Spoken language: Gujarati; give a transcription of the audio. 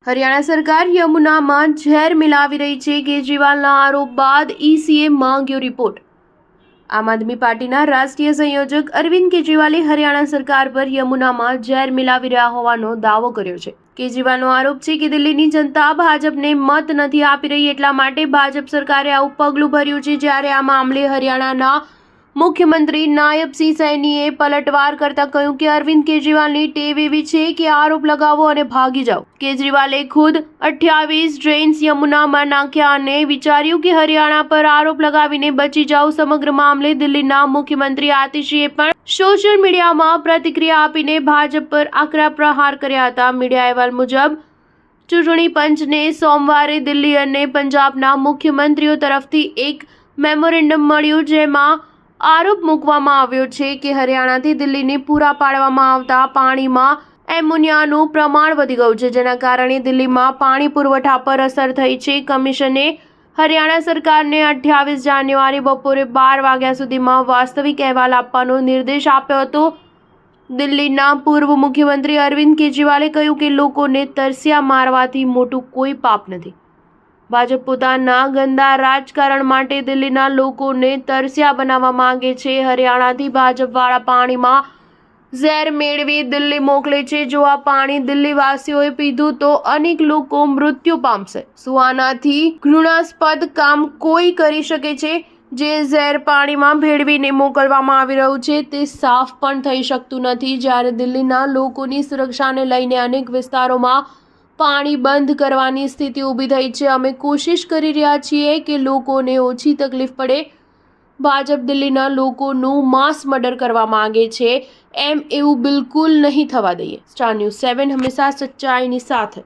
હરિયાણા સરકાર યમુનામાં ઝેર મિલાવી રહી છે. કેજરીવાલના આરોપ બાદ ઈસીએ માંગ્યો રિપોર્ટ. આમ આદમી પાર્ટીના રાષ્ટ્રીય સંયોજક અરવિંદ કેજરીવાલે હરિયાણા સરકાર પર યમુનામાં ઝેર મિલાવી રહ્યા હોવાનો દાવો કર્યો છે. કેજરીવાલનો આરોપ છે કે દિલ્હીની જનતા ભાજપને મત નથી આપી રહી, એટલા માટે ભાજપ સરકારે આવું પગલું ભર્યું છે. જ્યારે આ મામલે હરિયાણાના મુખ્યમંત્રી નાયબસિંહ સૈનીએ પલટવાર કરતા કહ્યું કે અરવિંદ કેજરીવાલની ટેવ એવી છે કે આરોપ લગાવો અને ભાગી જાઓ. કેજરીવાલે ખુદ 28 ડ્રેન્સ યમુનામાં નાખ્યા અને વિચાર્યું કે હરિયાણા પર આરોપ લગાવીને બચી જાઓ. સમગ્ર મામલે દિલ્હીના મુખ્યમંત્રી આતિશીએ પણ સોશિયલ મીડિયામાં પ્રતિક્રિયા આપીને ભાજપ પર આકરા પ્રહાર કર્યા હતા. મીડિયા અહેવાલ મુજબ ચૂંટણી પંચને સોમવારે દિલ્હી અને પંજાબના મુખ્યમંત્રીઓ તરફથી એક મેમોરેન્ડમ મળ્યું, જેમાં આરોપ મૂકવામાં આવ્યો છે કે હરિયાણાથી દિલ્હીને પૂરા પાડવામાં આવતા પાણીમાં એમોનિયાનું પ્રમાણ વધી ગયું છે, જેના કારણે દિલ્હીમાં પાણી પુરવઠા પર અસર થઈ છે. કમિશને હરિયાણા સરકારને 28 જાન્યુઆરી બપોરે 12 વાગ્યા સુધીમાં વાસ્તવિક અહેવાલ આપવાનો નિર્દેશ આપ્યો હતો. દિલ્હીના પૂર્વ મુખ્યમંત્રી અરવિંદ કેજરીવાલે કહ્યું કે લોકોને તરસ્યા મારવાથી મોટું કોઈ પાપ નથી. ભાજપ પોતાના ગંદા રાજકારણ માટે દિલ્હીના લોકોને તરસ્યા બનાવવા માંગે છે. હરિયાણાથી ભાજપવાળા પાણીમાં ઝેર મેળવી દિલ્હી મોકલે છે. જો આ પાણી દિલ્હીવાસીઓએ પીધું તો અનેક લોકો મૃત્યુ પામશે. શું આનાથી ઘૃણાસ્પદ કામ કોઈ કરી શકે છે? જે ઝેર પાણીમાં ભેળવીને મોકલવામાં આવી રહ્યું છે તે સાફ પણ થઈ શકતું નથી. જ્યારે દિલ્હીના લોકોની સુરક્ષાને લઈને અનેક વિસ્તારોમાં પાણી બંધ કરવાની સ્થિતિ ઊભી થઈ છે. અમે કોશિશ કરી રહ્યા છીએ કે લોકોને ઓછી તકલીફ પડે. ભાજપ દિલ્હીના લોકોનું માસ મર્ડર કરવા માંગે છે, એવું બિલકુલ નહીં થવા દઈએ. સ્ટાર ન્યૂઝ 7 હંમેશા સચ્ચાઈની સાથે.